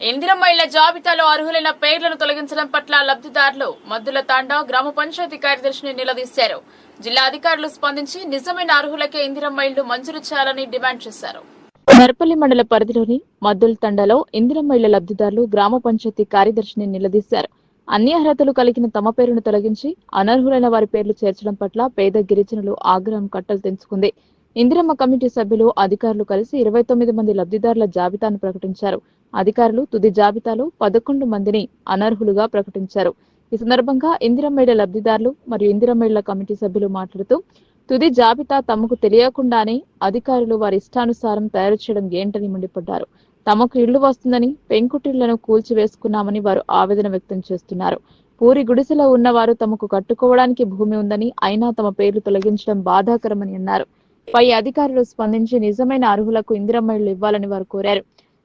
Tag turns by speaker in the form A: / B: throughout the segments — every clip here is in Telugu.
A: ఇందిరమ్మ ఇళ్ల జాబితాలో అర్హులైన పేర్లను తొలగించడం పట్ల లబ్ధిదారులు మద్దుల తాండా గ్రామ పంచాయతీ కార్యదర్శిని నిలదీశారు. జిల్లా అధికారులు స్పందించి నిజమైన అర్హులకే ఇందిరమ్మ ఇళ్లు మంజూరు చేయాలని డిమాండ్ చేశారు. నర్పల్లి మండల పరిధిలోని మద్దుల తండాలో ఇందిరమ్మ ఇళ్ల లబ్ధిదారులు గ్రామ పంచాయతీ కార్యదర్శిని నిలదీశారు. అన్ని అర్హతలు కలిగిన తమ పేరును తొలగించి అనర్హులైన వారి పేర్లు చేర్చడం పట్ల పేద గిరిజనులు ఆగ్రహం కట్టలు తెంచుకుంది. ఇందిరమ్మ కమిటీ సభ్యులు అధికారులు కలిసి 29 మంది లబ్ధిదారుల జాబితాను ప్రకటించారు. అధికారులు తుది జాబితాలో 11 మందిని అనర్హులుగా ప్రకటించారు. ఈ సందర్భంగా ఇందిరమ్మ ఇళ్ల లబ్ధిదారులు మరియు ఇందిరమ్మ ఇళ్ల కమిటీ సభ్యులు మాట్లాడుతూ తుది జాబితా తమకు తెలియకుండానే అధికారులు వారి ఇష్టానుసారం తయారు చేయడం ఏంటని మండిపడ్డారు. తమకు ఇళ్లు వస్తుందని పెంకుటిళ్లను కూల్చివేసుకున్నామని వారు ఆవేదన వ్యక్తం చేస్తున్నారు. పూరి గుడిసెలో ఉన్నవారు తమకు కట్టుకోవడానికి భూమి ఉందని అయినా తమ పేర్లు తొలగించడం బాధాకరమని అన్నారు. పై అధికారులు స్పందించి నిజమైన అర్హులకు ఇందిరమ్మ ఇళ్లు ఇవ్వాలని వారు కోరారు.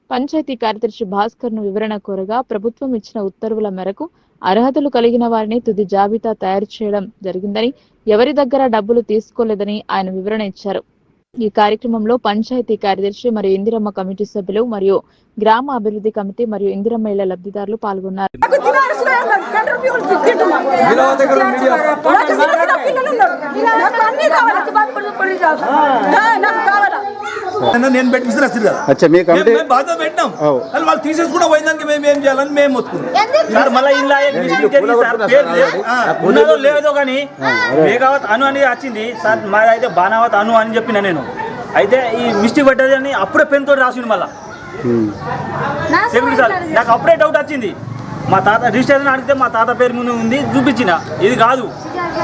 A: పంచాయతీ కార్యదర్శి భాస్కర్ ను వివరణ కోరగా ప్రభుత్వం ఇచ్చిన ఉత్తర్వుల మేరకు అర్హతలు కలిగిన వారిని తుది జాబితా తయారు చేయడం జరిగిందని, ఎవరి దగ్గర డబ్బులు తీసుకోలేదని ఆయన వివరణ ఇచ్చారు. ఈ కార్యక్రమంలో పంచాయతీ కార్యదర్శి మరియు ఇందిరమ్మ కమిటీ సభ్యులు మరియు గ్రామ అభివృద్ధి కమిటీ మరియు ఇందిరమ్మ ఇళ్ల లబ్ధిదారులు పాల్గొన్నారు.
B: నేను వాళ్ళు తీసేసుకుంటా పోయిందానికి మేము ఏం చేయాలని మేము
C: ఉన్నదో లేదో కానీ మేఘావత్ అను అని వచ్చింది సార్, మాదైతే బాణావత్ అను అని చెప్పిన నేను. అయితే ఈ మిస్టేక్ పడ్డది అని అప్పుడే పెన్ తోటి రాసింది. మళ్ళా సార్ నాకు అప్పుడే డౌట్ వచ్చింది. మా తాత రిజిస్ట్రేషన్ అడిగితే మా తాత పేరు ముందు ఉంది, చూపించిన. ఇది కాదు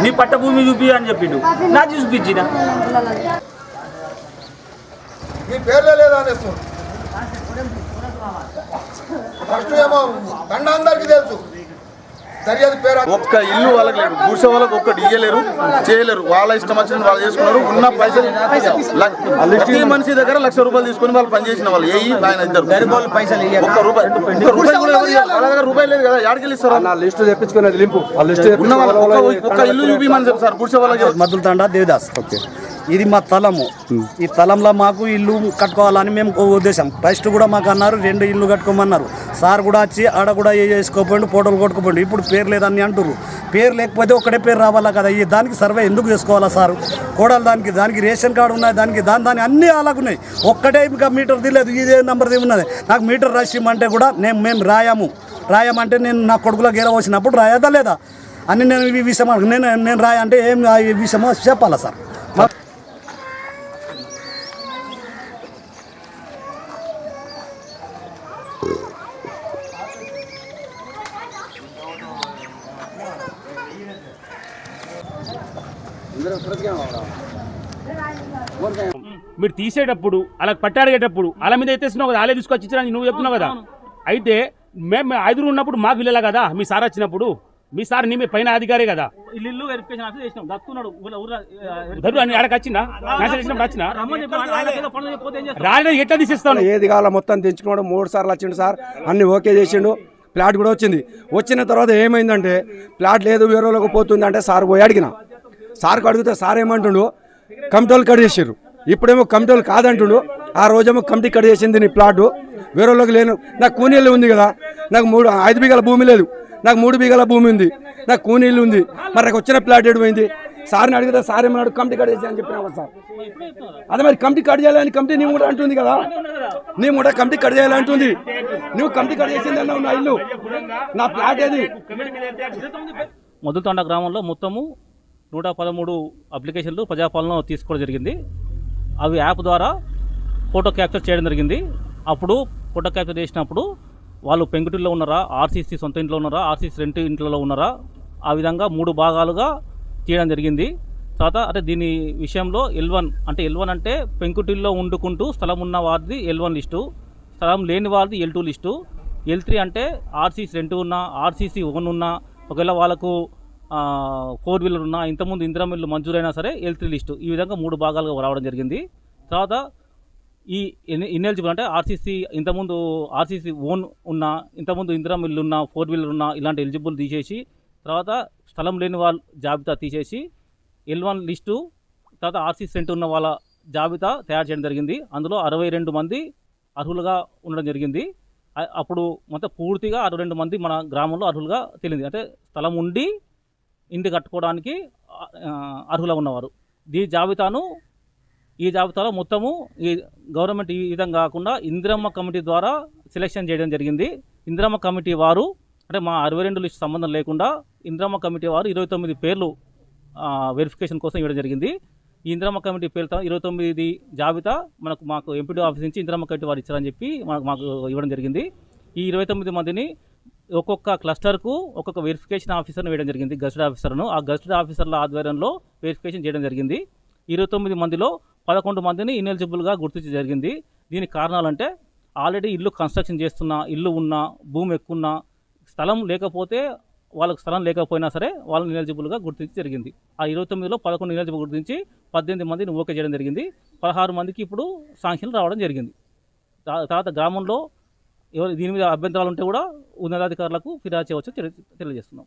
C: నీ పట్ట భూమి చూపి అని చెప్పిండు, నాకు చూపించిన.
D: మీ పేర్లే లేదా అనేస్తుంది. ఫస్ట్ ఏమో తండ అందరికీ తెలుసు, దర్యాప్తు పేరు
E: ఒక్క ఇల్లు వాళ్ళకి లేదు, గుడిసె వాళ్ళకి ఒక్కటి ఇయ్యలేరు, చేయలేరు. వాళ్ళ ఇష్టం వచ్చిన వాళ్ళు చేసుకున్నారు. ఉన్న పైసలు ప్రతి మనిషి దగ్గర ₹1,00,000 తీసుకుని వాళ్ళు పనిచేసిన వాళ్ళు ఆయన ఇద్దరు
C: పైసలు
E: ఒక్క రూపాయి వాళ్ళ దగ్గర రూపాయలు లేదు కదా, యాడికి ఇస్తారు?
F: లిస్టు తెప్పించుకునేది లింపు
E: ఒక్క ఇల్లు చూపించమని చెప్తారు గుడిసె వాళ్ళకి.
G: మద్దుల తండా దేవిదాస్. ఇది మా తలము. ఈ తలంలో మాకు ఇల్లు కట్టుకోవాలని మేము ఉద్దేశం. ఫస్ట్ కూడా మాకు అన్నారు 2 ఇల్లు కట్టుకోమన్నారు. సార్ కూడా వచ్చి ఆడ కూడా వేసుకోపోయిండు, ఫోటోలు కొట్టుకోపోయిండు. ఇప్పుడు పేరు లేదని అంటారు. పేరు లేకపోతే ఒకటే పేరు రావాలా కదా. దానికి సర్వే ఎందుకు చేసుకోవాలా సార్? కోడలు దానికి రేషన్ కార్డు ఉన్నది, దాని అన్నీ అలాగున్నాయి. ఒక్కటే ఇంకా మీటర్ తీయలేదు, ఇదే నెంబర్ ఉన్నది. నాకు మీటర్ రాసిమంటే కూడా మేము రాయమంటే నేను నా కొడుకులో గేర వచ్చినప్పుడు రాయదా లేదా అని నేను ఈ విషయం నేను రాయంటే ఏం ఈ విషయమో చెప్పాలా సార్?
H: మీరు తీసేటప్పుడు అలా పట్టాడేటప్పుడు అలా మీద ఎత్తేస్తున్నావు కదా, అలా తీసుకొచ్చి ఇచ్చినా నువ్వు చెప్తున్నావు కదా. అయితే మేము 5 ఉన్నప్పుడు మాకు వెళ్ళాలి కదా. మీ సార్ వచ్చినప్పుడు మీ సార్ నీ పైన అధికారే కదా.
C: ఇల్లు వెరిఫికేషన్ ఆఫీస్ చేసినాం, దక్కున్నాడు
H: ఆడకి వచ్చినా వచ్చినా రాలేదు, ఎట్లా తీసేస్తాను?
F: ఏది కావాలా మొత్తం తెచ్చుకున్నాడు. 3 సార్లు వచ్చిండు సార్, అన్ని ఓకే చేసిండు. ప్లాట్ కూడా వచ్చిన తర్వాత ఏమైందంటే ప్లాట్ లేదు, వేరే వాళ్ళకి పోతుంది అంటే సార్ పోయి అడిగిన. సార్కి అడిగితే సార్ ఏమంటుండు, కమిటీలు కట్ చేసారు. ఇప్పుడేమో కమిటీలు కాదంటుండు. ఆ రోజేమో కమిటీ కట్ చేసింది నీ ప్లాటు, వేరే వాళ్ళకి లేను. నాకు కూనీళ్ళు ఉంది కదా, నాకు 5 బిఘాల భూమి లేదు, నాకు 3 బిఘాల భూమి ఉంది, నాకు కూనీళ్ళు ఉంది. మరి నాకు వచ్చిన ప్లాట్ ఏమైంది? సార్ని అడిగితే సార్ ఏమన్నాడు, కమిటీ కట్ చేసి అని చెప్పినా సార్. అదే మరి కమిటీ కట్ చేయాలని కమిటీ నీ కూడా అంటుంది కదా, నీ కూడా కమిటీ కట్ చేయాలంటుంది. నువ్వు కమిటీ కట్ చేసింది అన్నావు, నా ఇల్లు నా ప్లాట్ ఏది?
C: మద్దుల గ్రామంలో మొత్తము 113 అప్లికేషన్లు ప్రజాపాలన తీసుకోవడం జరిగింది. అవి యాప్ ద్వారా ఫోటో క్యాప్చర్ చేయడం జరిగింది. అప్పుడు ఫోటో క్యాప్చర్ చేసినప్పుడు వాళ్ళు పెంకుటిల్లో ఉన్నారా, ఆర్సీసీ సొంత ఇంట్లో ఉన్నారా, ఆర్సీసీ రెంట్ ఇంట్లో ఉన్నారా, ఆ విధంగా 3 భాగాలుగా తీయడం జరిగింది. తర్వాత అంటే దీని విషయంలో L1 అంటే పెంకుటిల్లో వండుకుంటూ స్థలం ఉన్న వారిది L1 లిస్టు, స్థలం లేని వారిది L2 లిస్టు. L3 అంటే ఆర్సీసీ రెంట్ ఉన్నా, ఆర్సీసీ ఓన్ ఉన్నా, ఒకవేళ వాళ్ళకు 4 వీలర్ ఉన్నా, ఇంతకుముందు ఇందిరమ్మ ఇల్లు మంజూరైనా సరే L3 లిస్టు. ఈ విధంగా 3 భాగాలుగా రావడం జరిగింది. తర్వాత ఈ ఇన్ఎలిజిబుల్ అంటే ఆర్సీసీ ఇంతకుముందు ఆర్సీసీ ఓన్ ఉన్నా, ఇంతకుముందు ఇందిరమ్మ ఇల్లు ఉన్నా, 4 వీలర్ ఉన్నా, ఇలాంటి ఎలిజిబుల్ తీసేసి తర్వాత స్థలం లేని వాళ్ళ జాబితా తీసేసి L1 లిస్టు, తర్వాత ఆర్సీసీ రెంట్ ఉన్న వాళ్ళ జాబితా తయారు చేయడం జరిగింది. అందులో 62 మంది అర్హులుగా ఉండడం జరిగింది. అప్పుడు మొత్తం పూర్తిగా 62 మంది మన గ్రామంలో అర్హులుగా తేలింది. అంటే స్థలం ఉండి ఇంటి కట్టుకోవడానికి అర్హులుగా ఉన్నవారు. ఈ జాబితాలో మొత్తము ఈ గవర్నమెంట్ ఈ విధంగా కాకుండా ఇందిరమ్మ కమిటీ ద్వారా సెలెక్షన్ చేయడం జరిగింది. ఇందిరమ్మ కమిటీ వారు అంటే మా 62 లిస్ట్ సంబంధం లేకుండా ఇందిరమ్మ కమిటీ వారు 29 పేర్లు వెరిఫికేషన్ కోసం ఇవ్వడం జరిగింది. ఈ ఇందిరమ్మ కమిటీ పేరుతో 29 జాబితా మాకు ఎంపీడీ ఆఫీస్ నుంచి ఇందిరమ్మ కమిటీ వారు ఇచ్చారని చెప్పి మాకు ఇవ్వడం జరిగింది. ఈ 29 మందిని ఒక్కొక్క క్లస్టర్కు ఒక్కొక్క వెరిఫికేషన్ ఆఫీసర్ను వేయడం జరిగింది, గెస్టెడ్ ఆఫీసర్ను. ఆ గెస్టెడ్ ఆఫీసర్ల ఆధ్వర్యంలో వెరిఫికేషన్ చేయడం జరిగింది. 29 మందిలో 11 మందిని ఇనెలిజిబుల్గా గుర్తించడం జరిగింది. దీనికి కారణాలంటే ఆల్రెడీ ఇల్లు కన్స్ట్రక్షన్ చేస్తున్న, ఇల్లు ఉన్న, భూమి ఎక్కువ, స్థలం లేకపోతే వాళ్ళకి స్థలం లేకపోయినా సరే వాళ్ళని ఇనెలిజిబుల్గా గుర్తించి జరిగింది. ఆ 29లో 11 ఇనెలిజిబుల్ గుర్తించి 18 మందిని ఓకే చేయడం జరిగింది. 16 మందికి ఇప్పుడు శాంక్షన్లు రావడం జరిగింది. తర్వాత గ్రామంలో దీని మీద అభ్యంతరాలు ఉంటే కూడా ఉన్నతాధికారులకు ఫిర్యాదు చేయవచ్చు తెలియజేస్తున్నాం.